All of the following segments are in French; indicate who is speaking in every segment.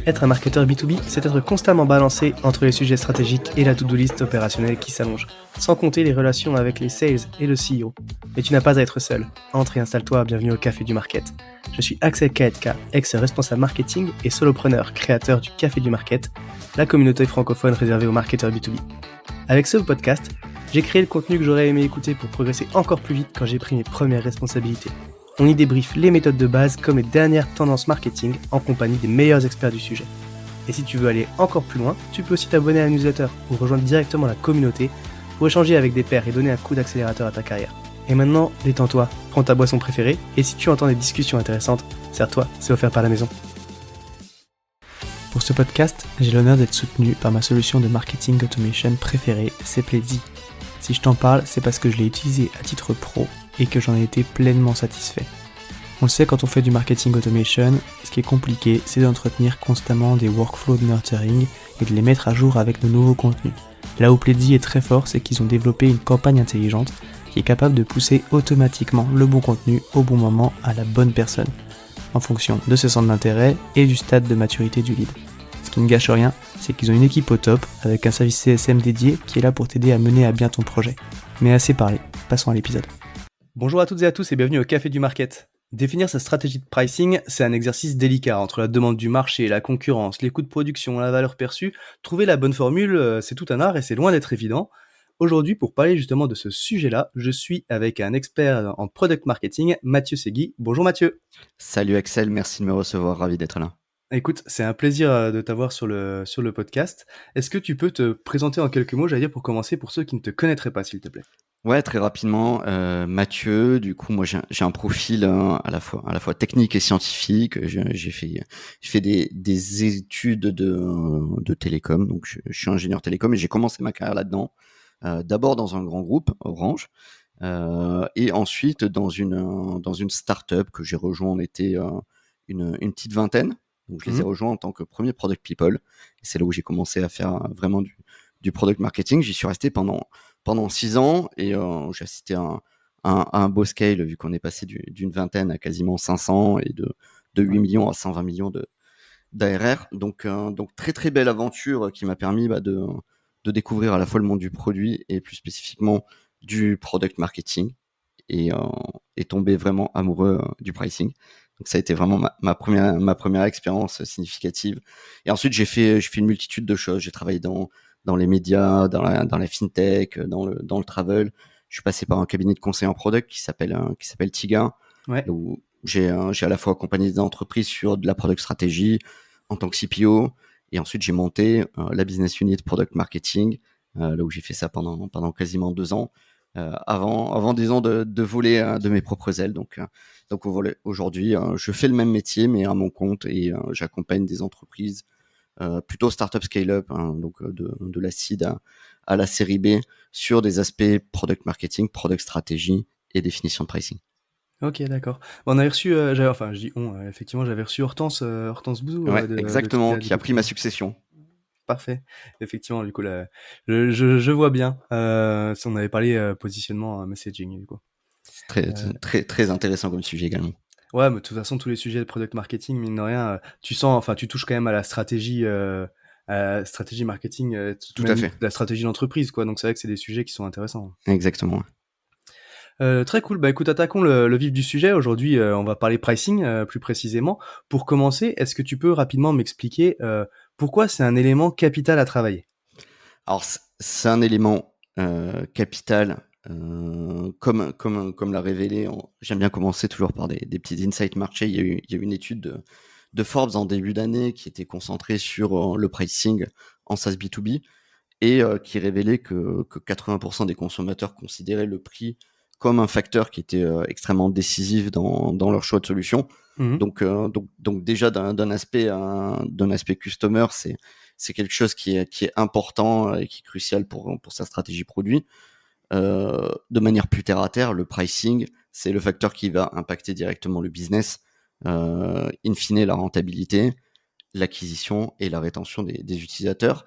Speaker 1: Être un marketeur B2B, c'est être constamment balancé entre les sujets stratégiques et la to-do list opérationnelle qui s'allonge, sans compter les relations avec les sales et le CEO. Mais tu n'as pas à être seul. Entre et installe-toi, bienvenue au Café du Market. Je suis Axel Kaetka, ex-responsable marketing et solopreneur, créateur du Café du Market, la communauté francophone réservée aux marketeurs B2B. Avec ce podcast, j'ai créé le contenu que j'aurais aimé écouter pour progresser encore plus vite quand j'ai pris mes premières responsabilités. On y débriefe les méthodes de base comme les dernières tendances marketing en compagnie des meilleurs experts du sujet. Et si tu veux aller encore plus loin, tu peux aussi t'abonner à la newsletter ou rejoindre directement la communauté pour échanger avec des pairs et donner un coup d'accélérateur à ta carrière. Et maintenant, détends-toi, prends ta boisson préférée et si tu entends des discussions intéressantes, sers-toi, c'est offert par la maison. Pour ce podcast, j'ai l'honneur d'être soutenu par ma solution de marketing automation préférée, c'est Pledzi. Si je t'en parle, c'est parce que je l'ai utilisé à titre pro et que j'en ai été pleinement satisfait. On le sait, quand on fait du marketing automation, ce qui est compliqué, c'est d'entretenir constamment des workflows de nurturing et de les mettre à jour avec de nouveaux contenus. Là où Pledzi est très fort, c'est qu'ils ont développé une campagne intelligente qui est capable de pousser automatiquement le bon contenu au bon moment à la bonne personne, en fonction de ses centres d'intérêt et du stade de maturité du lead. Ce qui ne gâche rien, c'est qu'ils ont une équipe au top, avec un service CSM dédié qui est là pour t'aider à mener à bien ton projet. Mais assez parlé, passons à l'épisode. Bonjour à toutes et à tous et bienvenue au Café du Market. Définir sa stratégie de pricing, c'est un exercice délicat entre la demande du marché, la concurrence, les coûts de production, la valeur perçue. Trouver la bonne formule, c'est tout un art et c'est loin d'être évident. Aujourd'hui, pour parler justement de ce sujet-là, je suis avec un expert en product marketing, Mathieu Segui. Bonjour Mathieu.
Speaker 2: Salut Axel, merci de me recevoir, ravi d'être là.
Speaker 1: Écoute, c'est un plaisir de t'avoir sur le podcast. Est-ce que tu peux te présenter en quelques mots, j'allais dire pour commencer, pour ceux qui ne te connaîtraient pas, s'il te plaît?
Speaker 2: Ouais, très rapidement, Mathieu, du coup, moi j'ai un profil à la fois technique et scientifique. J'ai fait des études de télécom, donc je suis ingénieur télécom et j'ai commencé ma carrière là-dedans. D'abord dans un grand groupe, Orange, et ensuite dans une start-up que j'ai rejoint. On était une petite vingtaine, donc je les ai rejoints en tant que premier product people. Et c'est là où j'ai commencé à faire vraiment du product marketing. J'y suis resté pendant 6 ans et j'ai assisté à un beau scale vu qu'on est passé d'une vingtaine à quasiment 500 et de 8 millions à 120 millions d'ARR. Donc très très belle aventure qui m'a permis de découvrir à la fois le monde du produit et plus spécifiquement du product marketing et tomber vraiment amoureux du pricing. Donc ça a été vraiment ma première expérience significative. Et ensuite j'ai fait une multitude de choses. J'ai travaillé dans les médias, dans la fintech, dans le travel. Je suis passé par un cabinet de conseil en product qui s'appelle Tiga,
Speaker 1: Ouais.
Speaker 2: où j'ai à la fois accompagné des entreprises sur de la product stratégie en tant que CPO, et ensuite j'ai monté la business unit product marketing, là où j'ai fait ça pendant quasiment 2 ans, avant disons de voler de mes propres ailes. Donc aujourd'hui, je fais le même métier mais à mon compte et j'accompagne des entreprises plutôt startup scale-up, hein, donc de la seed à la série B sur des aspects product marketing, product stratégie et définition de pricing.
Speaker 1: Ok, d'accord. On avait reçu, je dis on, effectivement, j'avais reçu Hortense Bouzou
Speaker 2: Ouais,
Speaker 1: de
Speaker 2: exactement,
Speaker 1: Tiga, du
Speaker 2: qui a
Speaker 1: coup,
Speaker 2: pris ma succession.
Speaker 1: parfait. Effectivement, du coup, là, je vois bien. Si on avait parlé positionnement, messaging, du coup.
Speaker 2: C'est très,
Speaker 1: Euh,
Speaker 2: très, très intéressant comme sujet également.
Speaker 1: ouais, mais de toute façon, tous les sujets de product marketing, mine de rien, tu sens, enfin, tu touches quand même à la stratégie marketing,
Speaker 2: Tout à
Speaker 1: même
Speaker 2: fait,
Speaker 1: la stratégie d'entreprise, quoi. Donc c'est vrai que c'est des sujets qui sont intéressants.
Speaker 2: exactement.
Speaker 1: Très cool. Bah écoute, attaquons le vif du sujet. Aujourd'hui, on va parler pricing plus précisément. Pour commencer, est-ce que tu peux rapidement m'expliquer pourquoi c'est un élément capital à travailler?
Speaker 2: Alors, c'est un élément capital, comme l'a révélé. J'aime bien commencer toujours par des petits insights marché. Il y a eu une étude de Forbes en début d'année qui était concentrée sur le pricing en SaaS B2B et qui révélait que 80% des consommateurs considéraient le prix comme un facteur qui était extrêmement décisif dans leur choix de solution.
Speaker 1: Mmh.
Speaker 2: Donc déjà d'un aspect customer, c'est quelque chose qui est important et qui est crucial pour sa stratégie produit. De manière plus terre à terre, le pricing, c'est le facteur qui va impacter directement le business, in fine la rentabilité, l'acquisition et la rétention des utilisateurs,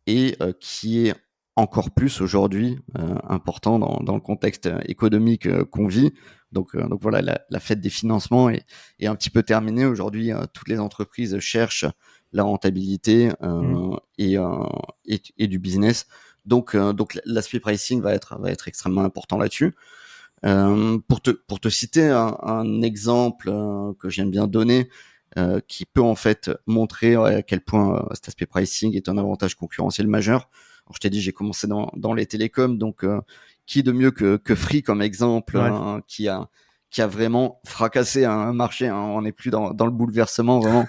Speaker 2: et qui est encore plus aujourd'hui important dans le contexte économique qu'on vit. Donc voilà, la fête des financements est un petit peu terminée. Aujourd'hui, toutes les entreprises cherchent la rentabilité
Speaker 1: Mm.
Speaker 2: et du business. Donc l'aspect pricing va être extrêmement important là-dessus. Pour te citer un exemple que j'aime bien donner, qui peut en fait montrer à quel point cet aspect pricing est un avantage concurrentiel majeur. Alors, je t'ai dit, j'ai commencé dans les télécoms, donc qui de mieux que Free comme exemple,
Speaker 1: Ouais.
Speaker 2: qui a vraiment fracassé un marché, hein. On n'est plus dans le bouleversement vraiment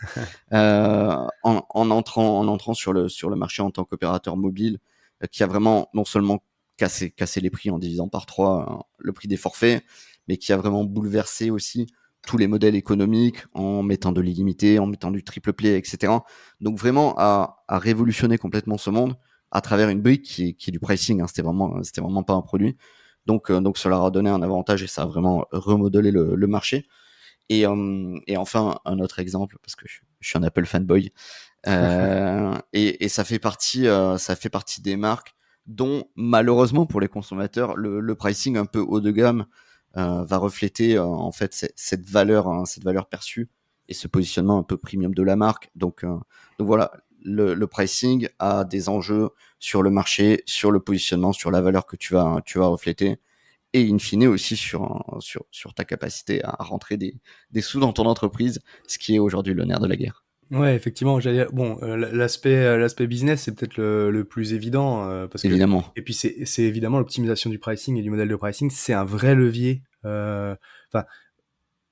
Speaker 2: en entrant sur le marché en tant qu'opérateur mobile, qui a vraiment non seulement cassé les prix en divisant par 3 le prix des forfaits, mais qui a vraiment bouleversé aussi tous les modèles économiques en mettant de l'illimité, en mettant du triple play, etc. Donc vraiment à révolutionner complètement ce monde à travers une brique qui est du pricing, hein. C'était vraiment pas un produit. Donc cela a donné un avantage et ça a vraiment remodelé le marché. Et enfin, un autre exemple, parce que je suis un Apple fanboy, et ça fait partie des marques dont, malheureusement pour les consommateurs, le pricing un peu haut de gamme va refléter en fait cette valeur, hein, cette valeur perçue et ce positionnement un peu premium de la marque. Donc voilà, le pricing a des enjeux sur le marché, sur le positionnement, sur la valeur que tu vas refléter et in fine aussi sur ta capacité à rentrer des sous dans ton entreprise, ce qui est aujourd'hui le nerf de la guerre.
Speaker 1: Ouais, effectivement, bon, l'aspect business, c'est peut-être le plus évident, parce que
Speaker 2: Évidemment.
Speaker 1: et puis c'est évidemment l'optimisation du pricing et du modèle de pricing, c'est un vrai levier, enfin,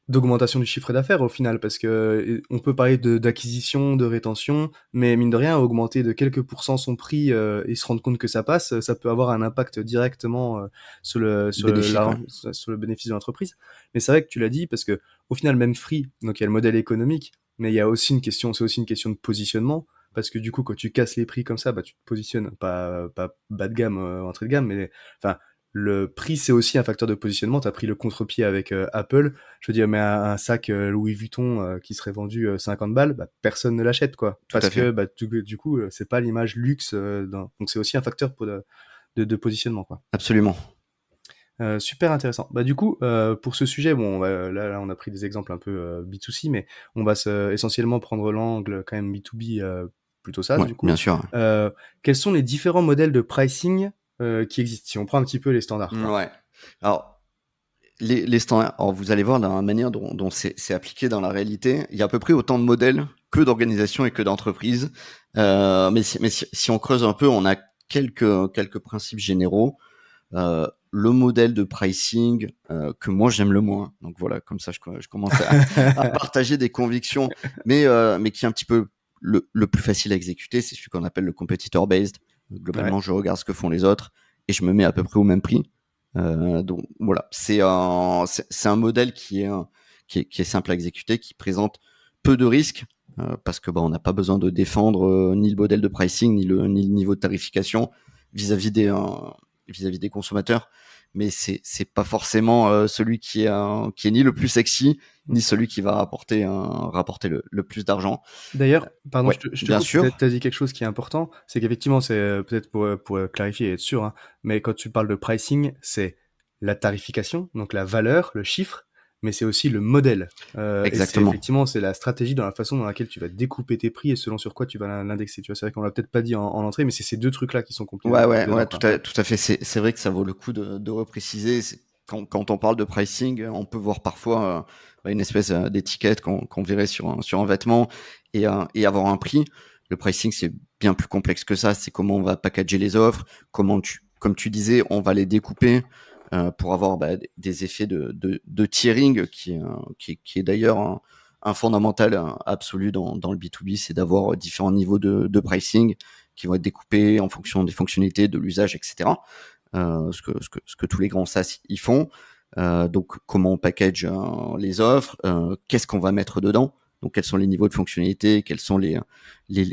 Speaker 1: d'augmentation du chiffre d'affaires au final, parce que on peut parler d'acquisition, de rétention, mais mine de rien, augmenter de quelques pourcents son prix et se rendre compte que ça passe, ça peut avoir un impact directement
Speaker 2: Bénéfique, ouais.
Speaker 1: sur le bénéfice de l'entreprise. Mais c'est vrai que tu l'as dit, parce que au final, même Free, donc il y a le modèle économique, mais il y a aussi c'est aussi une question de positionnement, parce que du coup, quand tu casses les prix comme ça, bah, tu te positionnes pas bas de gamme, entrée de gamme, mais enfin, le prix, c'est aussi un facteur de positionnement. Tu as pris le contre-pied avec Apple. Je veux dire, mais un sac Louis Vuitton qui serait vendu 50 balles, bah, personne ne l'achète, quoi.
Speaker 2: Tout
Speaker 1: Parce
Speaker 2: à fait.
Speaker 1: que bah, du coup, c'est pas l'image luxe. Donc c'est aussi un facteur de positionnement, quoi.
Speaker 2: Absolument.
Speaker 1: Super intéressant. Bah, du coup, pour ce sujet, bon, là, on a pris des exemples un peu B2C, mais on va essentiellement prendre l'angle quand même B2B, plutôt SaaS,
Speaker 2: Ouais,
Speaker 1: du coup.
Speaker 2: bien sûr.
Speaker 1: Euh, Quels sont les différents modèles de pricing qui existent? Si on prend un petit peu les standards, quoi.
Speaker 2: Ouais. Alors, les standards, alors vous allez voir la manière dont c'est appliqué dans la réalité. Il y a à peu près autant de modèles que d'organisations et que d'entreprises. Mais si on creuse un peu, on a quelques principes généraux. Le modèle de pricing que moi j'aime le moins. Donc voilà, comme ça je commence à partager des convictions, mais qui est un petit peu le plus facile à exécuter, c'est celui qu'on appelle le competitor based.
Speaker 1: Ouais.
Speaker 2: Globalement, je regarde ce que font les autres et je me mets à peu près au même prix. Donc voilà, c'est un modèle qui est simple à exécuter, qui présente peu de risques. Parce que on n'a pas besoin de défendre ni le modèle de pricing ni le niveau de tarification vis-à-vis des consommateurs, mais c'est pas forcément celui qui est ni le plus sexy ni celui qui va rapporter le plus d'argent.
Speaker 1: D'ailleurs, pardon,
Speaker 2: Ouais,
Speaker 1: je te
Speaker 2: bien
Speaker 1: coupe,
Speaker 2: sûr.
Speaker 1: t'as dit quelque chose qui est important, c'est qu'effectivement, c'est peut-être pour clarifier et être sûr, hein, mais quand tu parles de pricing, c'est la tarification, donc la valeur, le chiffre, mais c'est aussi le modèle. Et c'est
Speaker 2: Exactement.
Speaker 1: effectivement, c'est la stratégie dans la façon dans laquelle tu vas découper tes prix et selon sur quoi tu vas l'indexer. Tu vois, c'est vrai qu'on l'a peut-être pas dit en entrée, mais c'est ces deux trucs-là qui sont compris
Speaker 2: Ouais, ouais,
Speaker 1: dedans,
Speaker 2: ouais,
Speaker 1: quoi. Ouais.
Speaker 2: tout à fait. C'est vrai que ça vaut le coup de repréciser. Quand on parle de pricing, on peut voir parfois une espèce d'étiquette qu'on verrait sur un vêtement et avoir un prix. Le pricing, c'est bien plus complexe que ça. C'est comment on va packager les offres, comme tu disais, on va les découper pour avoir des effets de tiering qui est d'ailleurs un fondamental absolu dans le B2B, c'est d'avoir différents niveaux de pricing qui vont être découpés en fonction des fonctionnalités, de l'usage, etc. Ce que tous les grands SaaS y font. Donc, comment on package les offres, qu'est-ce qu'on va mettre dedans, donc quels sont les niveaux de fonctionnalité, quelles sont les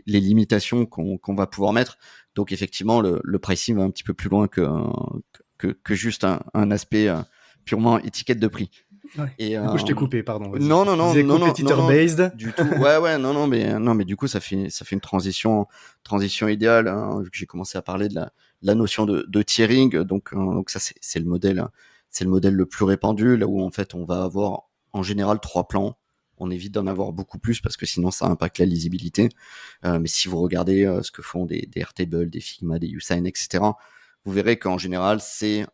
Speaker 2: limitations qu'on va pouvoir mettre. Donc, effectivement, le pricing va un petit peu plus loin que juste un aspect purement étiquette de prix.
Speaker 1: Ouais.
Speaker 2: Et
Speaker 1: Du coup, je t'ai coupé, pardon, vas-y.
Speaker 2: non, non,
Speaker 1: Tu
Speaker 2: non,
Speaker 1: disais
Speaker 2: non, non, non, non,
Speaker 1: competitor-based.
Speaker 2: du tout. Ouais, ouais, non, non, mais du coup, ça fait une transition idéale, hein, vu que j'ai commencé à parler de la notion de tiering. Donc ça, c'est le modèle, hein, c'est le modèle le plus répandu, là où en fait, on va avoir en général 3 plans. On évite d'en avoir beaucoup plus parce que sinon, ça impacte la lisibilité. Mais si vous regardez ce que font des Airtable, des Figma, des Usign, etc., vous verrez qu'en général, c'est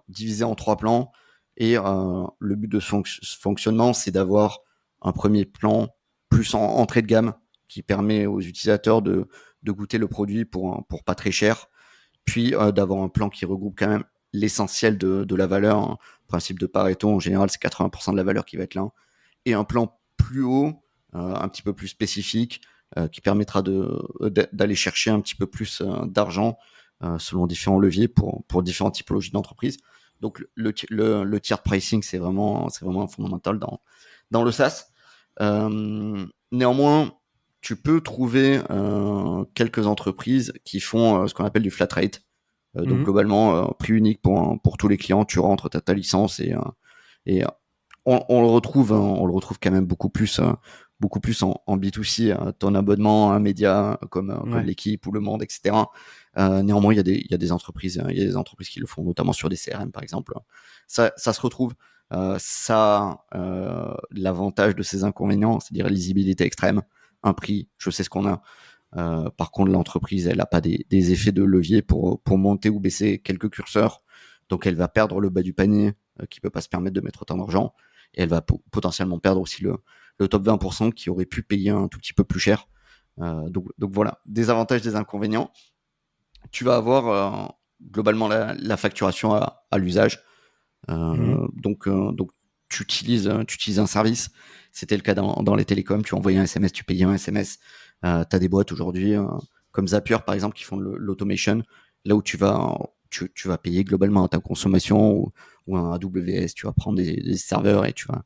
Speaker 2: divisé en 3 plans. Et le but de ce fonctionnement, c'est d'avoir un premier plan plus en entrée de gamme qui permet aux utilisateurs de goûter le produit pour pas très cher, puis d'avoir un plan qui regroupe quand même l'essentiel de la valeur, hein. Principe de Pareto, en général, c'est 80% de la valeur qui va être là. Et un plan plus haut, un petit peu plus spécifique, qui permettra d'aller chercher un petit peu plus d'argent selon différents leviers pour différentes typologies d'entreprises. Donc le tier pricing, c'est vraiment fondamental dans le SaaS. Néanmoins, tu peux trouver quelques entreprises qui font ce qu'on appelle du flat rate. Donc globalement, prix unique pour tous les clients, tu rentres, tu as ta licence et on le retrouve, hein, on le retrouve quand même beaucoup plus en B2C, ton abonnement à un média comme
Speaker 1: Ouais.
Speaker 2: l'équipe ou le monde, etc. Néanmoins, il y a des entreprises, il y a des entreprises qui le font, notamment sur des CRM par exemple. Ça se retrouve. Ça, l'avantage de ces inconvénients, c'est-à-dire lisibilité extrême, un prix, je sais ce qu'on a. Par contre, l'entreprise, elle n'a pas des effets de levier pour monter ou baisser quelques curseurs. Donc, elle va perdre le bas du panier qui peut pas se permettre de mettre autant d'argent. Et elle va potentiellement perdre aussi le top 20% qui aurait pu payer un tout petit peu plus cher. Donc voilà, des avantages, des inconvénients. Tu vas avoir globalement la facturation à l'usage. Donc tu utilises un service. C'était le cas dans les télécoms. Tu envoyais un SMS, tu payais un SMS. Tu as des boîtes aujourd'hui comme Zapier par exemple qui font l'automation. Là où tu vas payer globalement à ta consommation ou un AWS. Tu vas prendre des serveurs et tu vas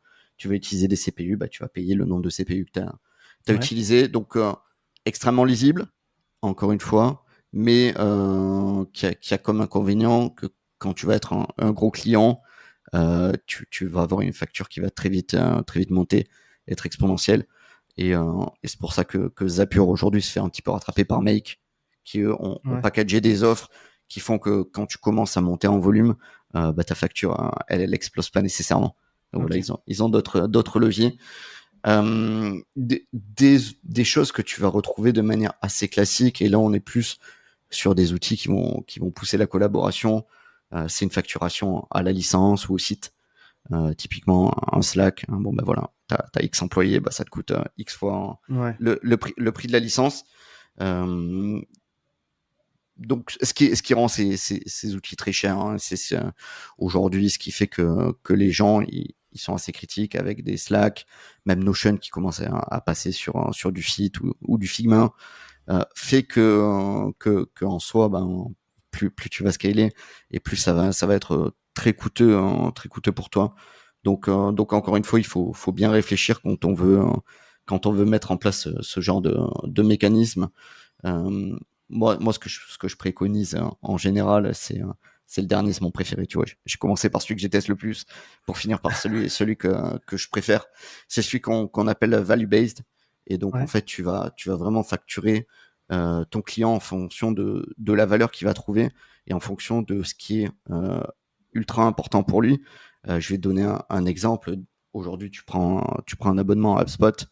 Speaker 2: utiliser des CPU. Bah, tu vas payer le nombre de CPU que tu as
Speaker 1: Ouais.
Speaker 2: utilisé. Donc extrêmement lisible, encore une fois, mais qui a comme inconvénient que quand tu vas être un gros client, tu vas avoir une facture qui va très vite monter, être exponentielle. Et c'est pour ça que Zapier aujourd'hui se fait un petit peu rattraper par Make, qui eux ont
Speaker 1: Ouais.
Speaker 2: packagé des offres qui font que quand tu commences à monter en volume, bah, ta facture, elle explose pas nécessairement. Donc voilà,
Speaker 1: Ok.
Speaker 2: ils ont d'autres leviers. Des choses que tu vas retrouver de manière assez classique, et là on est plus sur des outils qui vont pousser la collaboration. C'est une facturation à la licence ou au site. Typiquement un Slack, hein, bon ben voilà, t'as X employés, bah ça te coûte X fois
Speaker 1: Ouais.
Speaker 2: le prix de la licence. Euh, donc ce qui rend ces outils très chers, hein, c'est aujourd'hui ce qui fait que les gens ils sont assez critiques avec des Slack, même Notion qui commence à passer sur du site ou du Figma, fait que en soi, ben, plus tu vas scaler et plus ça va être très coûteux pour toi. Donc encore une fois, faut bien réfléchir quand on veut mettre en place ce genre de mécanisme. Euh, moi, ce que je préconise en général, c'est le dernier, c'est mon préféré. Tu vois, j'ai commencé par celui que je déteste le plus, pour finir par celui que je préfère. C'est celui qu'on appelle value based. Et donc en
Speaker 1: Ouais.
Speaker 2: fait, tu vas vraiment facturer ton client en fonction de la valeur qu'il va trouver et en fonction de ce qui est ultra important pour lui. Je vais te donner un exemple. Aujourd'hui, tu prends un abonnement à HubSpot,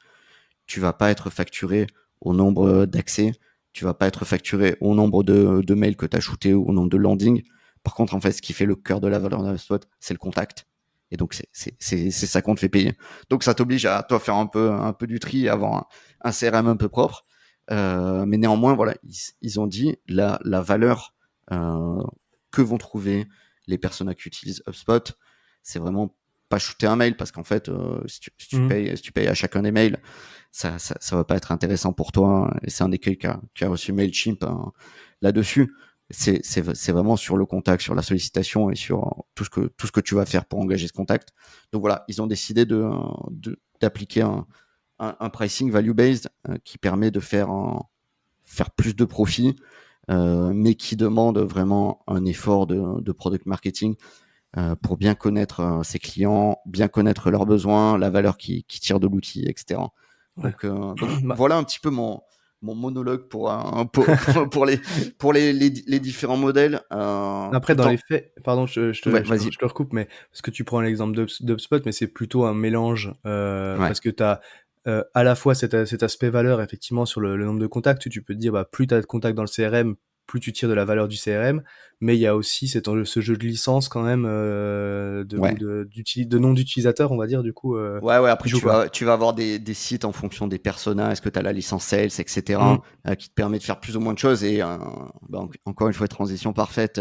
Speaker 2: tu vas pas être facturé au nombre d'accès, tu vas pas être facturé au nombre de mails que tu as shooté ou au nombre de landing. Par contre, en fait, ce qui fait le cœur de la valeur d'un HubSpot, c'est le contact. Et donc, c'est ça qu'on te fait payer. Donc, ça t'oblige à toi faire un peu du tri, avoir un CRM un peu propre. Mais néanmoins, voilà, ils ont dit la valeur que vont trouver les personnes qui utilisent HubSpot, c'est vraiment pas shooter un mail parce qu'en fait, si tu payes à chacun des mails, ça va pas être intéressant pour toi. Et c'est un écueil qui a reçu Mailchimp hein, là-dessus. C'est vraiment sur le contact, sur la sollicitation et sur tout ce que tu vas faire pour engager ce contact. Donc voilà, ils ont décidé d'appliquer un pricing value-based qui permet de faire plus de profit, mais qui demande vraiment un effort de product marketing pour bien connaître ses clients, bien connaître leurs besoins, la valeur qui tire de l'outil, etc.
Speaker 1: Ouais.
Speaker 2: Donc
Speaker 1: Bah,
Speaker 2: voilà un petit peu mon monologue pour les différents modèles,
Speaker 1: après, dans
Speaker 2: tout
Speaker 1: les
Speaker 2: en...
Speaker 1: faits, pardon,
Speaker 2: Ouais, vas-y.
Speaker 1: je te recoupe, mais parce que tu prends l'exemple d'HubSpot, mais c'est plutôt un mélange,
Speaker 2: Ouais,
Speaker 1: parce que tu as à la fois cet aspect valeur, effectivement, sur le nombre de contacts. Tu peux te dire, bah, plus tu as de contacts dans le CRM, plus tu tires de la valeur du CRM, mais il y a aussi ce jeu de licence quand même,
Speaker 2: ouais.
Speaker 1: de nom d'utilisateur, on va dire, du coup,
Speaker 2: Ouais, ouais,
Speaker 1: qui
Speaker 2: après
Speaker 1: joue, quoi.
Speaker 2: tu vas avoir des sites en fonction des personas, est-ce que tu as la licence sales, etc.,
Speaker 1: Mmh.
Speaker 2: qui te permet de faire plus ou moins de choses. Et encore une fois, transition parfaite.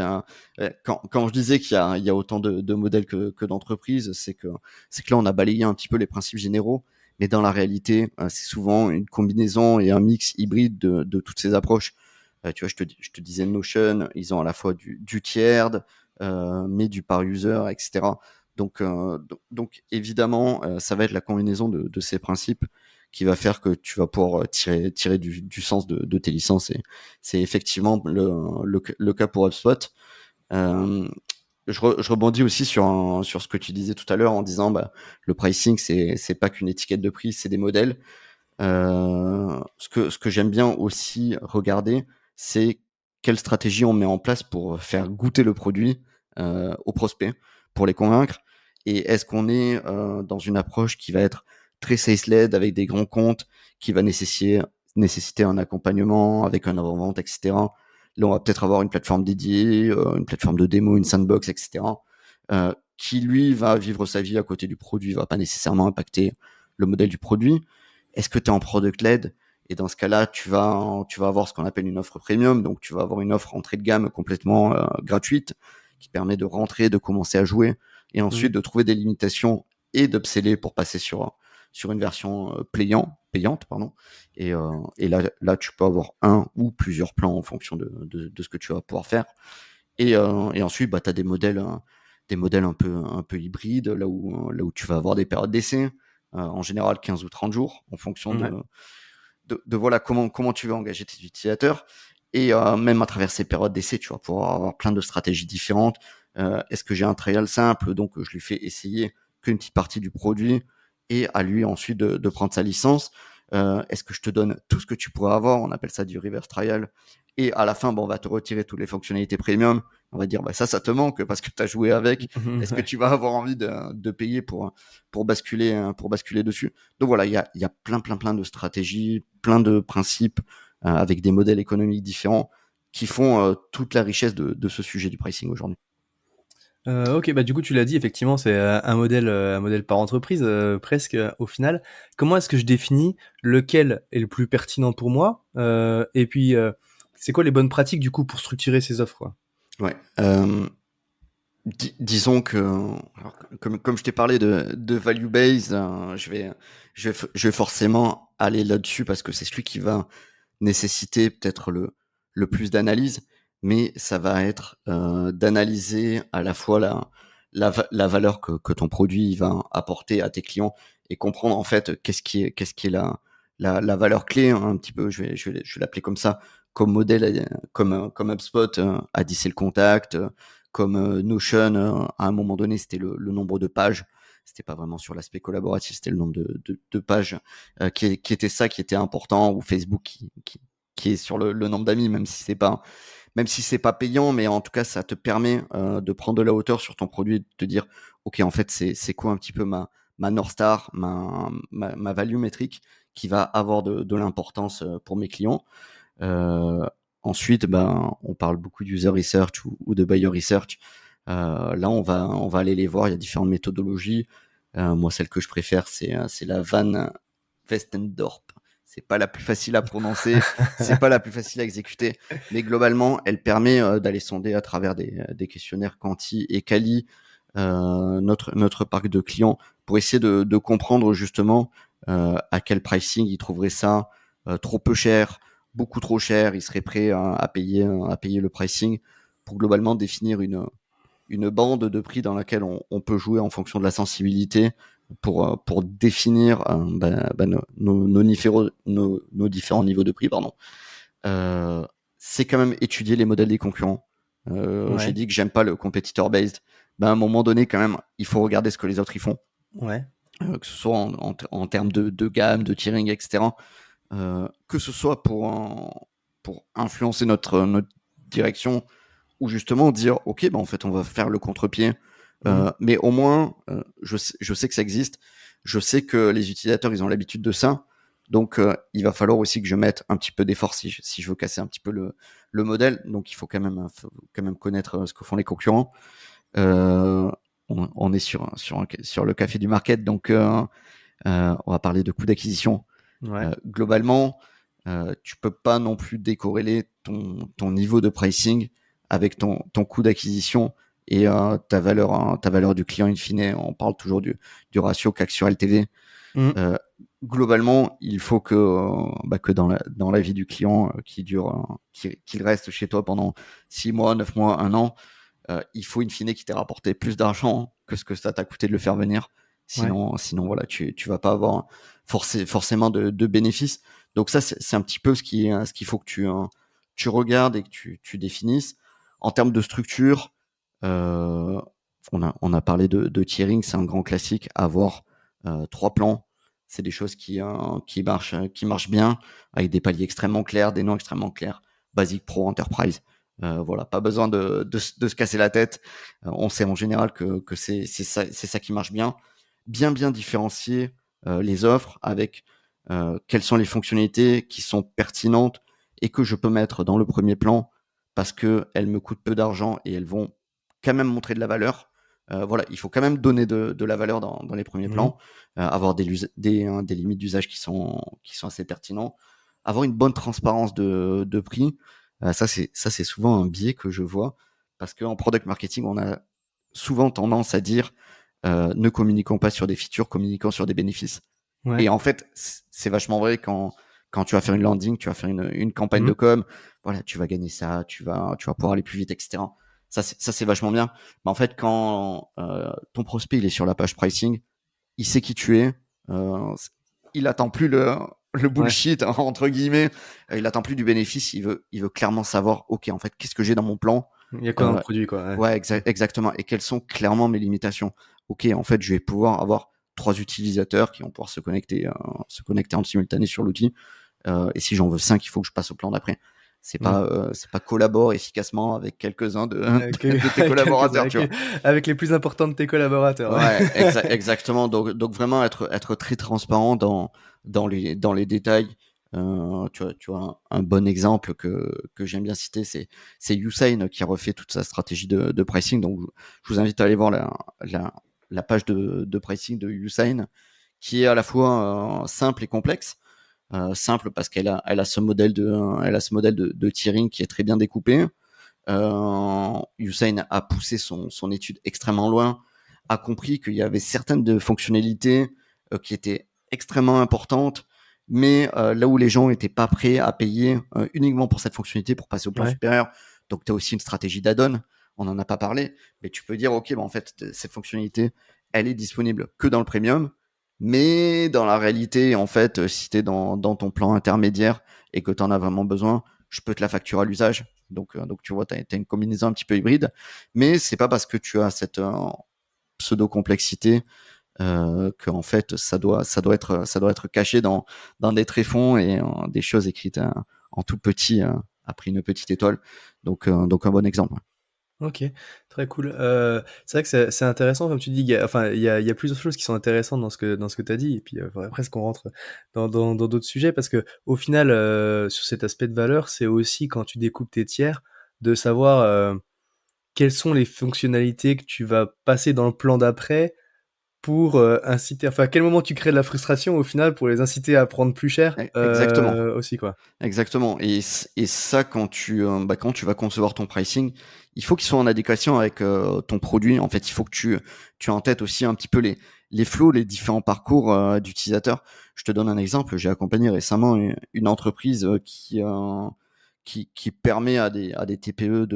Speaker 2: Quand je disais qu'il y a autant de modèles que d'entreprises, c'est que là, on a balayé un petit peu les principes généraux, mais dans la réalité, c'est souvent une combinaison et un mix hybride de toutes ces approches. Tu vois, je te disais Notion, ils ont à la fois du tiered, mais du par user, etc. Donc évidemment, ça va être la combinaison de ces principes qui va faire que tu vas pouvoir tirer du sens de tes licences. Et c'est effectivement le cas pour HubSpot. Euh, je rebondis aussi sur ce que tu disais tout à l'heure en disant bah, le pricing, c'est pas qu'une étiquette de prix, c'est des modèles. Ce que j'aime bien aussi regarder, c'est quelle stratégie on met en place pour faire goûter le produit aux prospects, pour les convaincre. Et est-ce qu'on est dans une approche qui va être très sales-led avec des grands comptes, qui va nécessiter un accompagnement avec un avant-vente, etc. Là, on va peut-être avoir une plateforme dédiée, une plateforme de démo, une sandbox, etc. Qui lui va vivre sa vie à côté du produit, va pas nécessairement impacter le modèle du produit. Est-ce que tu es en product led? Et dans ce cas-là, tu vas avoir ce qu'on appelle une offre premium. Donc, tu vas avoir une offre entrée de gamme complètement gratuite qui permet de rentrer, de commencer à jouer et
Speaker 1: Mmh.
Speaker 2: ensuite de trouver des limitations et d'upseller pour passer sur une version payante. Pardon. Et là, tu peux avoir un ou plusieurs plans en fonction de ce que tu vas pouvoir faire. Et ensuite, bah, tu as des modèles un peu hybrides, là où tu vas avoir des périodes d'essai, en général 15 ou 30 jours, en fonction
Speaker 1: Ouais.
Speaker 2: de voilà comment tu veux engager tes utilisateurs. Et même à travers ces périodes d'essai, tu vas pouvoir avoir plein de stratégies différentes. Est-ce que j'ai un trial simple, donc je lui fais essayer qu'une petite partie du produit et à lui ensuite de prendre sa licence. Est-ce que je te donne tout ce que tu pourrais avoir? On appelle ça du reverse trial. Et à la fin, bon, on va te retirer toutes les fonctionnalités premium. On va dire, bah, ça te manque parce que tu as joué avec. Est-ce que
Speaker 1: Ouais.
Speaker 2: tu vas avoir envie de payer pour basculer dessus? Donc voilà, il y a plein de stratégies, plein de principes avec des modèles économiques différents qui font toute la richesse de ce sujet du pricing aujourd'hui.
Speaker 1: OK, bah, du coup, tu l'as dit, effectivement, c'est, un modèle par entreprise, presque, au final. Comment est-ce que je définis lequel est le plus pertinent pour moi? Et puis, c'est quoi les bonnes pratiques, du coup, pour structurer ces offres, quoi?
Speaker 2: Ouais. Disons que, alors, comme je t'ai parlé de value based, je vais forcément aller là-dessus parce que c'est celui qui va nécessiter peut-être le plus d'analyse, mais ça va être d'analyser à la fois la valeur que ton produit va apporter à tes clients et comprendre en fait qu'est-ce qui est la valeur clé, hein, un petit peu, je vais l'appeler comme ça, comme modèle, comme HubSpot a dissé le contact, comme Notion, à un moment donné, c'était le nombre de pages. C'était pas vraiment sur l'aspect collaboratif, c'était le nombre de pages qui était ça qui était important, ou Facebook qui est sur le nombre d'amis, même si c'est pas payant, mais en tout cas, ça te permet de prendre de la hauteur sur ton produit et de te dire, OK, en fait, c'est quoi un petit peu ma North Star, ma value métrique qui va avoir de l'importance pour mes clients. Euh, Ensuite, ben, on parle beaucoup d'user research ou de buyer research. Là, on va aller les voir. Il y a différentes méthodologies. Moi, celle que je préfère, c'est la Van Westendorp. C'est pas la plus facile à prononcer, c'est pas la plus facile à exécuter, mais globalement, elle permet d'aller sonder à travers des questionnaires quanti et quali notre parc de clients pour essayer de comprendre justement à quel pricing ils trouveraient ça trop peu cher, beaucoup trop cher, ils seraient prêts à payer le pricing pour globalement définir une bande de prix dans laquelle on peut jouer en fonction de la sensibilité pour définir nos différents niveaux de prix. Pardon. C'est quand même étudier les modèles des concurrents. J'ai
Speaker 1: Ouais.
Speaker 2: dit que j'aime pas le competitor based. ben, à un moment donné, quand même, il faut regarder ce que les autres y font,
Speaker 1: Ouais.
Speaker 2: que ce soit en termes de gamme, de tiering, etc. Que ce soit pour influencer notre direction ou justement dire, ok, ben, en fait, on va faire le contre-pied.
Speaker 1: Mhm.
Speaker 2: Mais au moins, je sais que ça existe. Je sais que les utilisateurs, ils ont l'habitude de ça. Donc, il va falloir aussi que je mette un petit peu d'effort si je veux casser un petit peu le modèle. Donc, il faut quand même connaître ce que font les concurrents. Euh, on est sur le café du market, donc on va parler de coût d'acquisition.
Speaker 1: Ouais.
Speaker 2: Globalement, tu peux pas non plus décorréler ton niveau de pricing avec ton coût d'acquisition et ta valeur du client in fine. On parle toujours du ratio CAC sur LTV.
Speaker 1: Mhm.
Speaker 2: Euh, Globalement, il faut que dans la vie du client qui dure, qu'il reste chez toi pendant 6 mois, 9 mois, un an, il faut in fine qu'il t'ait rapporté plus d'argent que ce que ça t'a coûté de le faire venir.
Speaker 1: Ouais.
Speaker 2: Sinon voilà, tu vas pas avoir forcément de bénéfices. Donc ça, c'est un petit peu ce qu'il faut que tu regardes et que tu définisses. En termes de structure, euh, on a parlé de tiering, c'est un grand classique. Avoir 3 plans, c'est des choses qui marchent bien, avec des paliers extrêmement clairs, des noms extrêmement clairs. Basic, Pro, Enterprise. Voilà, pas besoin de se casser la tête. On sait en général que c'est ça qui marche bien. Bien différencier les offres avec quelles sont les fonctionnalités qui sont pertinentes et que je peux mettre dans le premier plan parce qu'elles me coûtent peu d'argent et elles vont quand même montrer de la valeur. Voilà, il faut quand même donner de la valeur dans les premiers
Speaker 1: Mhm.
Speaker 2: plans, avoir des limites d'usage qui sont assez pertinents, avoir une bonne transparence de prix. Ça, c'est souvent un biais que je vois parce qu'en product marketing, on a souvent tendance à dire ne communiquons pas sur des features, communiquons sur des bénéfices.
Speaker 1: Ouais.
Speaker 2: Et en fait, c'est vachement vrai quand tu vas faire une landing, tu vas faire une campagne de
Speaker 1: Mhm.
Speaker 2: com, voilà, tu vas gagner ça, tu vas pouvoir aller plus vite, etc. Ça, c'est vachement bien. Mais en fait, quand ton prospect il est sur la page pricing, il sait qui tu es, euh, il attend plus le
Speaker 1: Ouais.
Speaker 2: bullshit entre guillemets, il attend plus du bénéfice, il veut clairement savoir, ok, en fait, qu'est-ce que j'ai dans mon plan,
Speaker 1: Il y a quoi dans le
Speaker 2: euh,
Speaker 1: produit, quoi. Ouais.
Speaker 2: ouais, exactement, et quelles sont clairement mes limitations. Ok, en fait, je vais pouvoir avoir 3 utilisateurs qui vont pouvoir se connecter en simultané sur l'outil. Et si j'en veux 5, il faut que je passe au plan d'après.
Speaker 1: Mhm.
Speaker 2: C'est pas collabore efficacement avec quelques-uns
Speaker 1: Avec,
Speaker 2: de tes
Speaker 1: avec quelques-uns,
Speaker 2: collaborateurs, tu vois.
Speaker 1: avec les plus importants de tes collaborateurs. Ouais.
Speaker 2: Ouais, exactement. Donc vraiment être très transparent dans les détails. Tu vois un bon exemple que j'aime bien citer, c'est Usain qui a refait toute sa stratégie de pricing. Donc je vous invite à aller voir la page de pricing de Usain, qui est à la fois simple et complexe. Simple parce elle a ce modèle de tiering qui est très bien découpé. Usain a poussé son étude extrêmement loin, a compris qu'il y avait certaines de fonctionnalités qui étaient extrêmement importantes, mais là où les gens n'étaient pas prêts à payer uniquement pour cette fonctionnalité pour passer au plan
Speaker 1: Ouais.
Speaker 2: supérieur. Donc tu as aussi une stratégie d'add-on, on n'en a pas parlé, mais tu peux dire, ok, bah, en fait, cette fonctionnalité, elle est disponible que dans le premium, mais dans la réalité, en fait, si tu es dans ton plan intermédiaire et que tu en as vraiment besoin, je peux te la facturer à l'usage. Donc tu vois, tu as une combinaison un petit peu hybride, mais c'est pas parce que tu as cette pseudo-complexité que en fait ça doit être caché dans des tréfonds et des choses écrites en tout petit après une petite étoile. Donc un bon exemple.
Speaker 1: Ok, très cool. C'est vrai que c'est intéressant, comme tu dis. Enfin, il y a plusieurs choses qui sont intéressantes dans ce que tu as dit. Et puis, faudrait presque qu'on rentre dans d'autres sujets parce que, au final, sur cet aspect de valeur, c'est aussi quand tu découpes tes tiers de savoir quelles sont les fonctionnalités que tu vas passer dans le plan d'après pour inciter. Enfin, à quel moment tu crées de la frustration au final pour les inciter à prendre plus cher
Speaker 2: Exactement.
Speaker 1: aussi, quoi.
Speaker 2: Exactement. Et ça, quand tu vas concevoir ton pricing, il faut qu'il soit en adéquation avec ton produit. En fait, il faut que tu aies en tête aussi un petit peu les flows, les différents parcours d'utilisateurs. Je te donne un exemple. J'ai accompagné récemment une entreprise qui permet à des TPE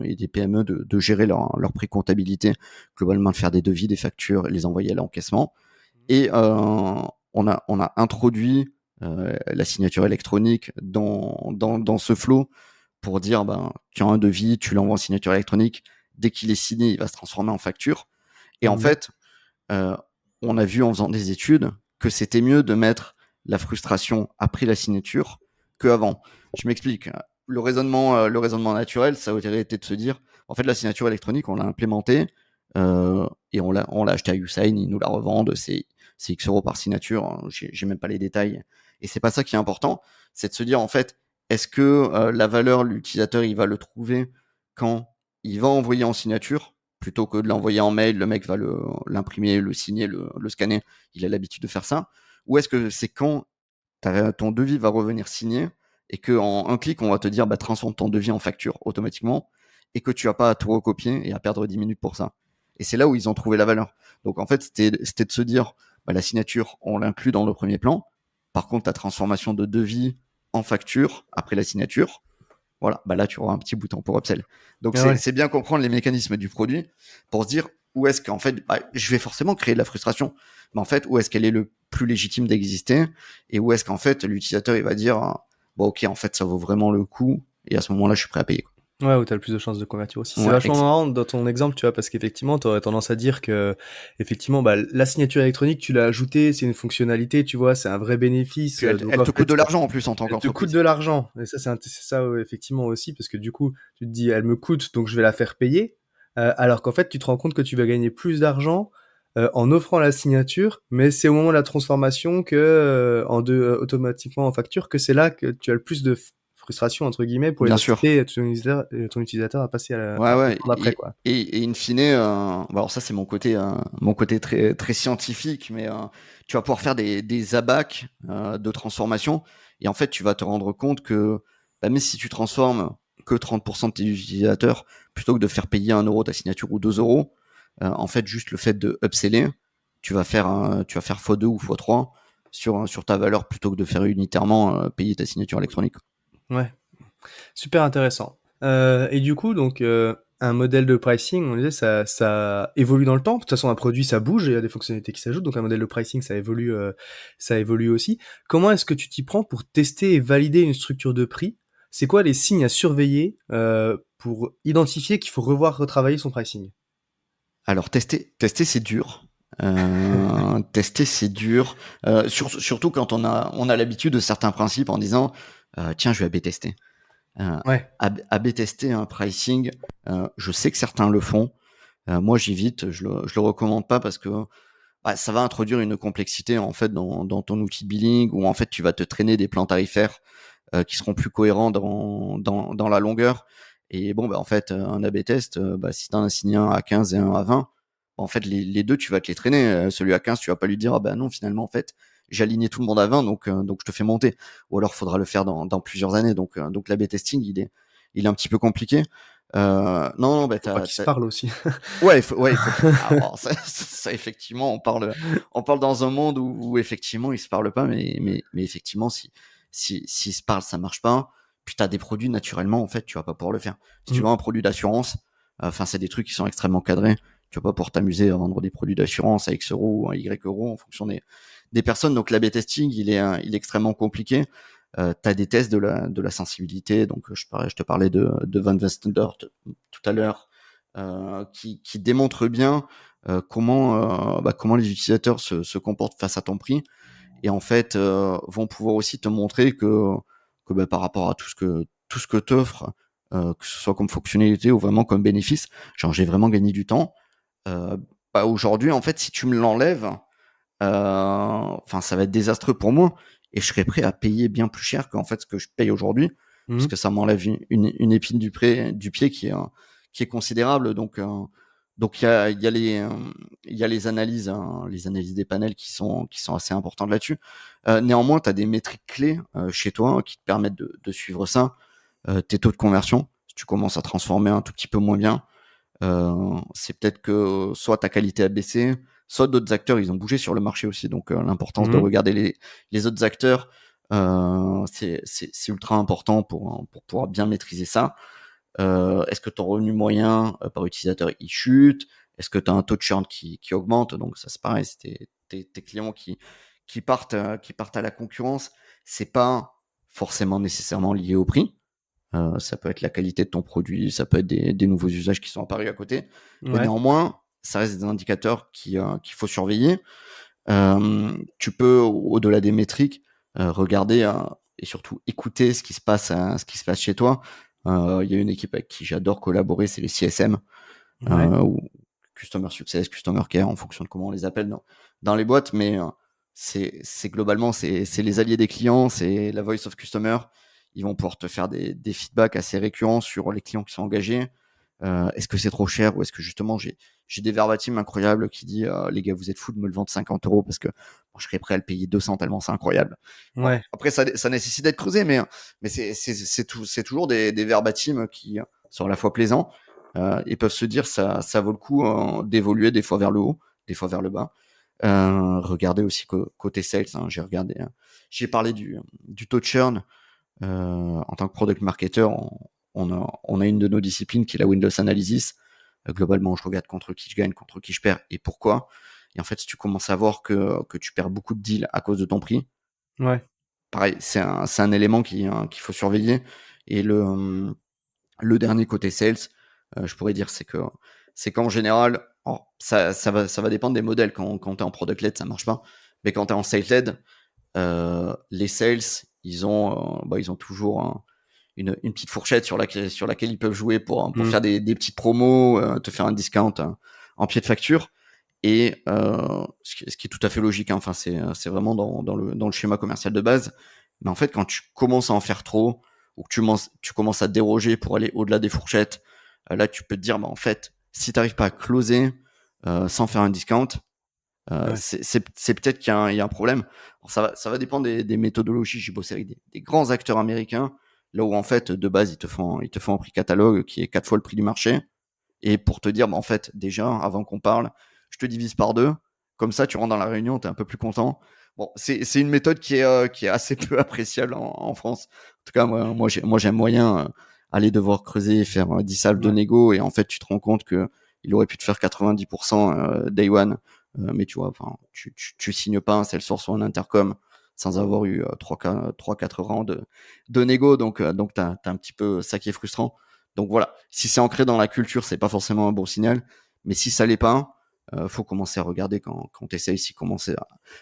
Speaker 2: et des PME de gérer leur pré-comptabilité, globalement de faire des devis, des factures, et les envoyer à l'encaissement. Et on a introduit la signature électronique dans ce flow pour dire, ben, tu as un devis, tu l'envoies en signature électronique. dès qu'il est signé, il va se transformer en facture. Et en
Speaker 1: Mhm.
Speaker 2: fait, euh, on a vu en faisant des études que c'était mieux de mettre la frustration après la signature qu'avant. Je m'explique. Le raisonnement naturel, ça aurait été de se dire, en fait, la signature électronique, on l'a implémentée et on l'a acheté à Usain, ils nous la revendent, c'est X euros par signature, hein, j'ai même pas les détails. Et c'est pas ça qui est important, c'est de se dire, en fait, est-ce que la valeur, l'utilisateur, il va le trouver quand il va envoyer en signature plutôt que de l'envoyer en mail, le mec va l'imprimer, le signer, le scanner, il a l'habitude de faire ça. Ou est-ce que c'est quand ton devis va revenir signé et qu'en un clic, on va te dire bah, transforme ton devis en facture automatiquement et que tu n'as pas à tout recopier et à perdre 10 minutes pour ça. Et c'est là où ils ont trouvé la valeur. Donc en fait, c'était de se dire bah, la signature, on l'inclut dans le premier plan. Par contre, la transformation de devis en facture après la signature, voilà, bah là, tu auras un petit bouton pour upsell. Donc,
Speaker 1: Ah ouais.
Speaker 2: c'est bien comprendre les mécanismes du produit pour se dire où est-ce qu'en fait, bah, je vais forcément créer de la frustration, mais en fait, où est-ce qu'elle est le plus légitime d'exister et où est-ce qu'en fait, l'utilisateur, il va dire, bon, ok, en fait, ça vaut vraiment le coup et à ce moment-là, je suis prêt à payer.
Speaker 1: Ouais, où t'as le plus de chances de convertir aussi. C'est
Speaker 2: Ouais,
Speaker 1: vachement marrant dans ton exemple, tu vois, parce qu'effectivement, t'aurais tendance à dire que, effectivement, bah, la signature électronique, tu l'as ajoutée, c'est une fonctionnalité, tu vois, c'est un vrai bénéfice.
Speaker 2: puis
Speaker 1: Donc,
Speaker 2: elle
Speaker 1: en
Speaker 2: te coûte
Speaker 1: fait,
Speaker 2: de l'argent en plus en tant
Speaker 1: elle te coûte
Speaker 2: qu'entreprise.
Speaker 1: de l'argent. Et ça, c'est ça, effectivement, aussi, parce que du coup, tu te dis, elle me coûte, donc je vais la faire payer. Alors qu'en fait, tu te rends compte que tu vas gagner plus d'argent en offrant la signature, mais c'est au moment de la transformation que, automatiquement en facture, que c'est là que tu as le plus de frustration, entre guillemets, pour les
Speaker 2: Bien sûr.
Speaker 1: inciter ton utilisateur à passer
Speaker 2: Ouais,
Speaker 1: au
Speaker 2: ouais.
Speaker 1: temps d'après, quoi.
Speaker 2: Et in fine, bon, alors ça, c'est mon côté très, très scientifique, mais tu vas pouvoir faire des abacs de transformation. Et en fait, tu vas te rendre compte que bah, même si tu transformes que 30% de tes utilisateurs, plutôt que de faire payer 1 euro ta signature ou 2 euros, en fait, juste le fait de upseller, tu vas faire x2 ou x3 sur ta valeur plutôt que de faire unitairement payer ta signature électronique.
Speaker 1: Ouais, super intéressant. Et du coup, donc, un modèle de pricing, on disait, ça évolue dans le temps. De toute façon, un produit, ça bouge, et il y a des fonctionnalités qui s'ajoutent, donc un modèle de pricing, ça évolue aussi. Comment est-ce que tu t'y prends pour tester et valider une structure de prix? C'est quoi les signes à surveiller pour identifier qu'il faut retravailler son pricing?
Speaker 2: Alors tester c'est dur. Tester c'est dur. Surtout quand on a l'habitude de certains principes en disant tiens je vais A/B tester.
Speaker 1: Ouais.
Speaker 2: A/B tester un pricing, je sais que certains le font. Moi j'évite, je le recommande pas parce que bah, ça va introduire une complexité en fait dans ton outil de billing où en fait tu vas te traîner des plans tarifaires qui seront plus cohérents dans la longueur. Et bon, bah, en fait, un A/B test, bah, si tu en as signé un à 15 et un à 20, bah, en fait, les deux, tu vas te les traîner. Celui à 15, tu vas pas lui dire, ah bah non, finalement, en fait, j'ai aligné tout le monde à 20, donc je te fais monter. Ou alors, faudra le faire dans plusieurs années. Donc l'A/B testing, il est un petit peu compliqué. Non, non, bah,
Speaker 1: Faut pas qu'ils se parlent aussi.
Speaker 2: ouais, il faut. Alors, ça, effectivement, on parle dans un monde où effectivement, ils se parlent pas, mais effectivement, s'ils se parlent, ça marche pas. Puis t'as des produits naturellement, en fait, tu vas pas pouvoir le faire. Si tu
Speaker 1: Mm.
Speaker 2: vends un produit d'assurance, enfin, c'est des trucs qui sont extrêmement cadrés. Tu vas pas pouvoir t'amuser à vendre des produits d'assurance à X euros ou à Y euros en fonction des personnes. Donc, l'A/B testing, il est extrêmement compliqué. Tu as des tests de la sensibilité. Donc, je te parlais de Van Westendorp tout à l'heure, qui démontrent bien comment les utilisateurs se comportent face à ton prix et en fait vont pouvoir aussi te montrer que bah, par rapport à tout ce que t'offres, que ce soit comme fonctionnalité ou vraiment comme bénéfice, genre j'ai vraiment gagné du temps. Euh, Bah, aujourd'hui, en fait, si tu me l'enlèves, enfin, ça va être désastreux pour moi et je serais prêt à payer bien plus cher qu'en fait ce que je paye aujourd'hui parce
Speaker 1: Mm.
Speaker 2: que ça m'enlève une épine du pied qui est considérable. Donc il y a les analyses, hein, les analyses des panels qui sont assez importantes là-dessus. Néanmoins, tu as des métriques clés chez toi qui te permettent de suivre ça. Tes taux de conversion, si tu commences à transformer un tout petit peu moins bien, c'est peut-être que soit ta qualité a baissé, soit d'autres acteurs ils ont bougé sur le marché aussi. Donc l'importance de
Speaker 1: Mm.
Speaker 2: regarder les autres acteurs, c'est ultra important pour pouvoir bien maîtriser ça. Est-ce que ton revenu moyen par utilisateur il chute? Est-ce que tu as un taux de churn qui augmente? Donc ça c'est pareil, c'est tes clients qui partent à la concurrence, c'est pas forcément nécessairement lié au prix. Ça peut être la qualité de ton produit, ça peut être des nouveaux usages qui sont apparus à côté. Mais
Speaker 1: Ouais.
Speaker 2: néanmoins, ça reste des indicateurs qu'il faut surveiller. Tu peux, au-delà des métriques, regarder et surtout écouter ce qui se passe chez toi. Il y a une équipe avec qui j'adore collaborer, c'est les CSM,
Speaker 1: Ouais.
Speaker 2: ou Customer Success, Customer Care, en fonction de comment on les appelle dans les boîtes. Mais c'est globalement, c'est les alliés des clients, c'est la voice of customer. Ils vont pouvoir te faire des feedbacks assez récurrents sur les clients qui sont engagés. Est-ce que c'est trop cher, ou est-ce que justement j'ai des verbatim incroyables qui dit les gars, vous êtes fous de me le vendre 50 €, parce que je serais prêt à le payer 200 tellement c'est incroyable. Bon,
Speaker 1: Ouais.
Speaker 2: après ça nécessite d'être creusé, mais c'est toujours des verbatim qui sont à la fois plaisants et peuvent se dire ça vaut le coup d'évoluer des fois vers le haut, des fois vers le bas. Regardez aussi côté sales, hein, j'ai parlé du taux de churn. En tant que product marketer, on a une de nos disciplines qui est la Windows Analysis. Globalement, je regarde contre qui je gagne, contre qui je perds et pourquoi. Et en fait, si tu commences à voir que tu perds beaucoup de deals à cause de ton prix,
Speaker 1: Ouais.
Speaker 2: pareil, c'est un élément qu'il faut surveiller. Et le dernier côté sales, je pourrais dire, c'est qu'en général, ça va dépendre des modèles. Quand tu es en product led, ça marche pas. Mais quand tu es en sales led, les sales, ils ont toujours une petite fourchette sur laquelle ils peuvent jouer pour
Speaker 1: Mm.
Speaker 2: faire des petites promos, te faire un discount en pied de facture. Et ce qui est tout à fait logique, hein. Enfin, c'est vraiment dans le schéma commercial de base. Mais en fait, quand tu commences à en faire trop, ou que tu commences à déroger pour aller au-delà des fourchettes, là, tu peux te dire, bah, en fait, si tu n'arrives pas à closer sans faire un discount,
Speaker 1: Ouais.
Speaker 2: c'est peut-être qu'il y a un problème. Alors ça va dépendre des méthodologies. J'ai bossé avec des grands acteurs américains, là où en fait, de base, ils te font un prix catalogue qui est 4 fois le prix du marché. Et pour te dire, bah, en fait, déjà, avant qu'on parle, je te divise par deux. Comme ça, tu rentres dans la réunion, tu es un peu plus content. Bon, c'est une méthode qui est assez peu appréciable en France. En tout cas, j'aime moyen aller devoir creuser et faire 10 salves de
Speaker 1: Ouais.
Speaker 2: négo. Et en fait, tu te rends compte que il aurait pu te faire 90% day one. Mais tu vois, enfin, tu signes pas un Salesforce ou un intercom sans avoir eu 3-4 rangs de négo. Donc tu as un petit peu ça qui est frustrant. Donc voilà, si c'est ancré dans la culture, c'est pas forcément un bon signal. Mais si ça l'est pas, faut commencer à regarder quand tu essayes, si commencer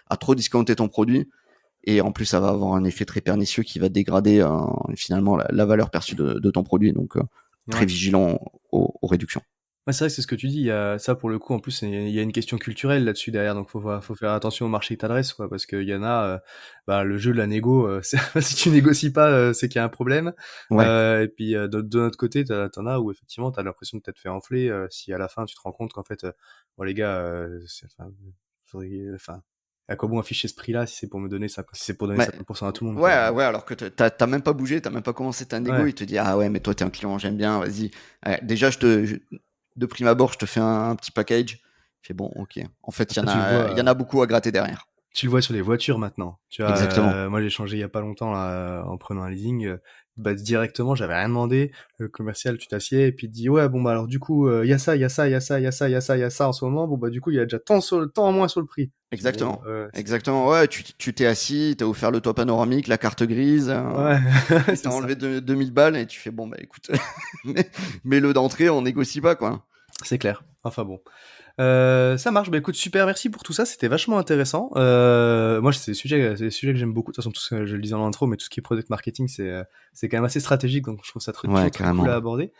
Speaker 2: à trop discounter ton produit. Et en plus, ça va avoir un effet très pernicieux qui va dégrader finalement la valeur perçue de ton produit. Donc très
Speaker 1: Ouais.
Speaker 2: vigilant aux réductions.
Speaker 1: Ouais, c'est vrai que c'est ce que tu dis. Il y a ça pour le coup, en plus, il y a une question culturelle là-dessus derrière, donc faut faire attention au marché que t'adresses, quoi, parce qu'il y en a, bah, le jeu de la négo, si tu négocies pas, c'est qu'il y a un problème.
Speaker 2: Ouais,
Speaker 1: Et puis de notre côté, t'en as où effectivement t'as l'impression de t'être fait enfler, si à la fin tu te rends compte qu'en fait, bon les gars, enfin, à quoi bon afficher ce prix-là si c'est pour me donner ça, si c'est pour donner
Speaker 2: mais
Speaker 1: 50% à tout le monde, quoi.
Speaker 2: ouais, ouais, alors que t'as même pas bougé, t'as même pas commencé ta négo,
Speaker 1: Ouais.
Speaker 2: il te dit ah ouais, mais toi t'es un client, j'aime bien, vas-y. Ouais, déjà, de prime abord, je te fais un petit package. Je fais bon, ok. En fait, il y
Speaker 1: Après
Speaker 2: en
Speaker 1: tu le
Speaker 2: a, il y en
Speaker 1: vois.
Speaker 2: a beaucoup à gratter derrière.
Speaker 1: Tu le vois sur les voitures maintenant. Tu vois,
Speaker 2: Exactement.
Speaker 1: moi j'ai changé il y a pas longtemps là, en prenant un leasing. Bah directement, j'avais rien demandé. Le commercial, tu t'assieds et puis il te dit ouais bon bah alors du coup il y a ça, il y a ça, il y a ça, il y a ça, il y a ça, il y a ça en ce moment. Bon bah du coup il y a déjà tant en moins sur le prix. Je dis bon
Speaker 2: Exactement.
Speaker 1: c'est
Speaker 2: Exactement. Ouais, tu t'es assis, t'as offert le toit panoramique, la carte grise,
Speaker 1: ouais
Speaker 2: il
Speaker 1: c'est
Speaker 2: t'a
Speaker 1: ça.
Speaker 2: enlevé 2000 balles et tu fais bon, bah écoute, mais le d'entrée, on négocie pas, quoi.
Speaker 1: C'est clair. Enfin bon. Ça marche. Bah écoute, super, merci pour tout ça, c'était vachement intéressant. Moi, c'est des sujets que j'aime beaucoup. De toute façon, tout ce que je le disais dans l'intro, mais tout ce qui est product marketing, c'est quand même assez stratégique, donc je trouve ça
Speaker 2: Ouais,
Speaker 1: toujours très cool
Speaker 2: carrément.
Speaker 1: à aborder.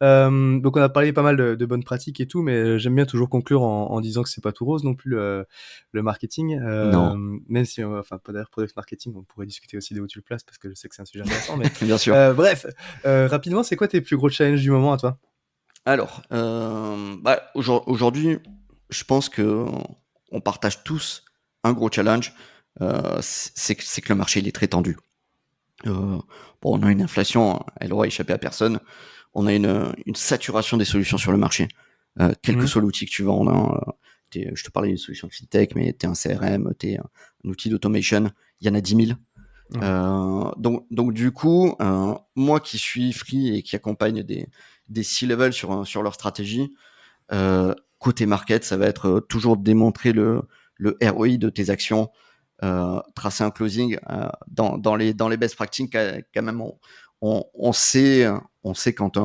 Speaker 1: Donc on a parlé pas mal de bonnes pratiques et tout, mais j'aime bien toujours conclure en disant que c'est pas tout rose non plus le marketing.
Speaker 2: Non,
Speaker 1: Même si, enfin, pas d'ailleurs product marketing, on pourrait discuter aussi de où tu le places parce que je sais que c'est un sujet intéressant. Mais
Speaker 2: bien sûr.
Speaker 1: bref, rapidement, c'est quoi tes plus gros challenges du moment à toi?
Speaker 2: Alors, bah, aujourd'hui, je pense que on partage tous un gros challenge, c'est que le marché, il est très tendu. Bon, on a une inflation, elle aura échappé à personne. On a une saturation des solutions sur le marché. Quel que
Speaker 1: Mhm.
Speaker 2: soit l'outil que tu vends, je te parlais d'une solution de fintech, mais t'es un CRM, t'es un outil d'automation, il y en a 10 000.
Speaker 1: Ouais.
Speaker 2: Donc du coup, moi qui suis free et qui accompagne des C-level sur leur stratégie, côté market, ça va être toujours démontrer le ROI de tes actions, tracer un closing dans les best practices. Quand même, on sait quand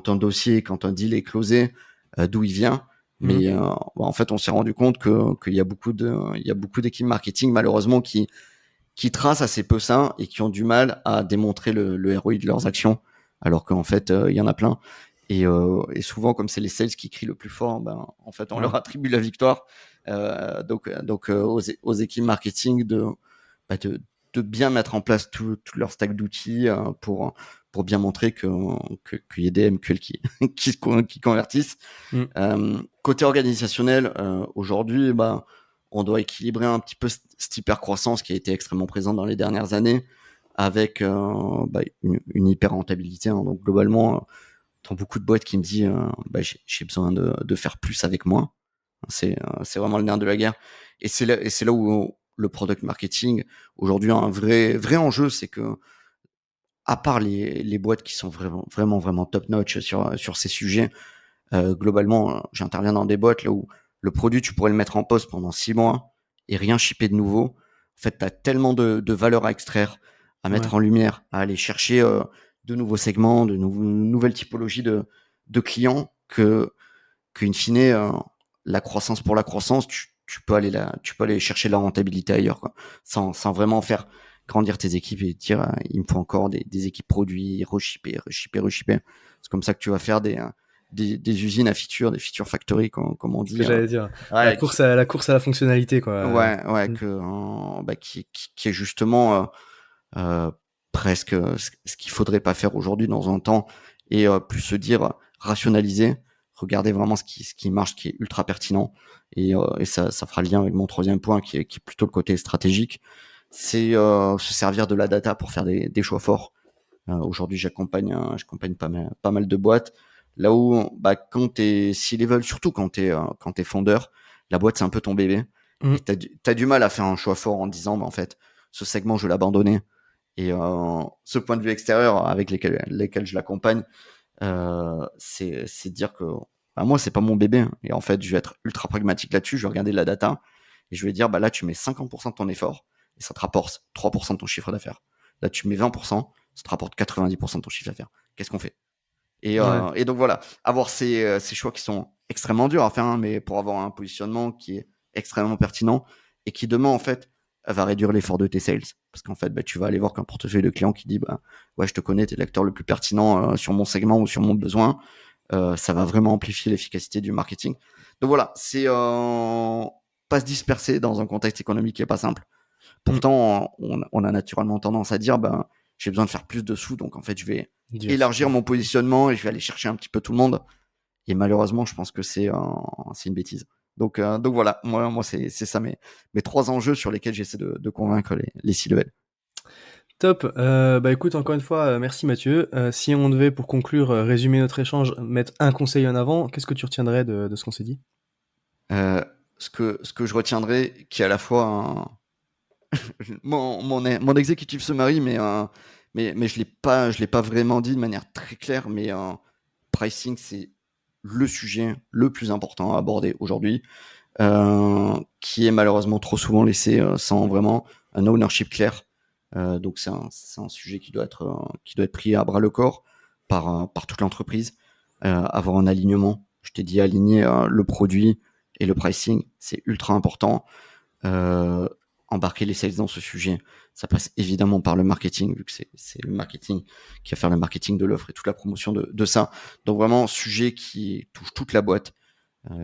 Speaker 2: un dossier, quand un deal est closé, d'où il vient. Mais en fait, on s'est rendu compte qu'il y a beaucoup d'équipes marketing malheureusement qui tracent assez peu ça et qui ont du mal à démontrer le ROI de leurs actions, alors qu'en fait, il y en a plein. Et souvent, comme c'est les sales qui crient le plus fort, en fait, on leur attribue la victoire. Donc aux équipes marketing de bien mettre en place tout leur stack d'outils pour bien montrer qu'il y ait des MQL qui convertissent. Côté organisationnel, aujourd'hui, on doit équilibrer un petit peu cette hyper-croissance qui a été extrêmement présente dans les dernières années avec une hyper-rentabilité. Donc globalement, dans beaucoup de boîtes qui me disent j'ai besoin de faire plus avec moins. C'est vraiment le nerf de la guerre. Et c'est là où le product marketing, aujourd'hui, un vrai enjeu, c'est que à part les boîtes qui sont vraiment top-notch sur ces sujets, globalement, j'interviens dans des boîtes là où le produit, tu pourrais le mettre en poste pendant 6 mois et rien shipper de nouveau. En fait, tu as tellement de valeur à extraire, à mettre en lumière, à aller chercher de nouveaux segments, de nouvelles typologies de clients qu'in fine, la croissance pour la croissance, tu peux aller chercher la rentabilité ailleurs, quoi, sans vraiment faire grandir tes équipes et dire il me faut encore des équipes produits, reshipper. C'est comme ça que tu vas faire des usines à features, des feature factory, comme on dit.
Speaker 1: Ce que j'allais dire.
Speaker 2: Ouais,
Speaker 1: la course à la fonctionnalité, quoi.
Speaker 2: Ouais, qui est justement presque ce qu'il faudrait pas faire aujourd'hui dans un temps, et plus se dire rationaliser, regarder vraiment ce qui marche, ce qui est ultra pertinent, et ça fera le lien avec mon troisième point qui est plutôt le côté stratégique. C'est se servir de la data pour faire des choix forts. Aujourd'hui, j'accompagne pas mal de boîtes. Là où, quand t'es C-level, surtout quand t'es fondeur, la boîte c'est un peu ton bébé. Et t'as du mal à faire un choix fort en disant, en fait, ce segment je vais l'abandonner. Et ce point de vue extérieur avec lesquels je l'accompagne, c'est dire que moi c'est pas mon bébé, hein. Et en fait, je vais être ultra pragmatique là-dessus. Je vais regarder la data et je vais dire, là tu mets 50% de ton effort et ça te rapporte 3% de ton chiffre d'affaires. Là tu mets 20%, ça te rapporte 90% de ton chiffre d'affaires. Qu'est-ce qu'on fait? Et donc voilà, avoir ces choix qui sont extrêmement durs à faire, hein, mais pour avoir un positionnement qui est extrêmement pertinent et qui demain en fait va réduire l'effort de tes sales, parce qu'en fait tu vas aller voir qu'un portefeuille de clients qui dit ouais, je te connais, t'es l'acteur le plus pertinent sur mon segment ou sur mon besoin, ça va vraiment amplifier l'efficacité du marketing. Donc voilà, c'est pas se disperser dans un contexte économique qui est pas simple. Pourtant on a naturellement tendance à dire j'ai besoin de faire plus de sous, donc en fait je vais élargir mon positionnement et je vais aller chercher un petit peu tout le monde. Et malheureusement, je pense que c'est une bêtise. Donc voilà, moi c'est ça mes 3 enjeux sur lesquels j'essaie de convaincre les C-level.
Speaker 1: Top. Écoute, encore une fois, merci Mathieu. Si on devait, pour conclure, résumer notre échange, mettre un conseil en avant, qu'est-ce que tu retiendrais de ce qu'on s'est dit?
Speaker 2: Ce que je retiendrai, qui est à la fois mon executive summary, mais je l'ai pas vraiment dit de manière très claire, mais pricing, c'est le sujet le plus important à aborder aujourd'hui, qui est malheureusement trop souvent laissé sans vraiment un ownership clair. Donc c'est un sujet qui doit être pris à bras le corps par toute l'entreprise. Avoir un alignement. Je t'ai dit aligner le produit et le pricing, c'est ultra important. Embarquer les sales dans ce sujet, ça passe évidemment par le marketing, vu que c'est le marketing qui va faire le marketing de l'offre et toute la promotion de ça. Donc vraiment, sujet qui touche toute la boîte,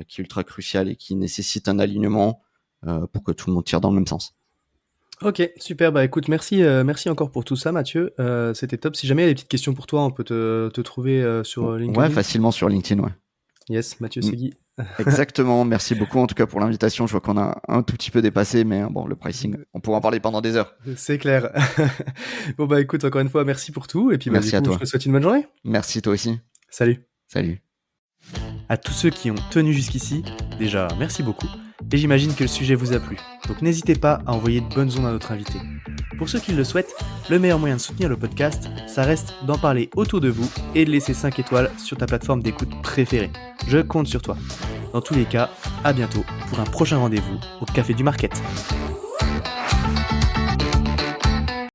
Speaker 2: qui est ultra crucial et qui nécessite un alignement pour que tout le monde tire dans le même sens.
Speaker 1: Ok, super. Écoute, merci encore pour tout ça, Mathieu. C'était top. Si jamais il y a des petites questions pour toi, on peut te trouver sur LinkedIn.
Speaker 2: Ouais, facilement sur LinkedIn, ouais.
Speaker 1: Yes, Mathieu Segui.
Speaker 2: Exactement, merci beaucoup en tout cas pour l'invitation. Je vois qu'on a un tout petit peu dépassé, mais bon, le pricing, on pourra en parler pendant des heures.
Speaker 1: C'est clair. Bon écoute, encore une fois, merci pour tout, et puis
Speaker 2: merci à toi.
Speaker 1: Je te souhaite une bonne journée.
Speaker 2: Merci toi aussi.
Speaker 1: Salut.
Speaker 2: Salut.
Speaker 1: À tous ceux qui ont tenu jusqu'ici, déjà merci beaucoup, et j'imagine que le sujet vous a plu, donc n'hésitez pas à envoyer de bonnes ondes à notre invité. Pour ceux qui le souhaitent, le meilleur moyen de soutenir le podcast, ça reste d'en parler autour de vous et de laisser 5 étoiles sur ta plateforme d'écoute préférée. Je compte sur toi. Dans tous les cas, à bientôt pour un prochain rendez-vous au Café du Market.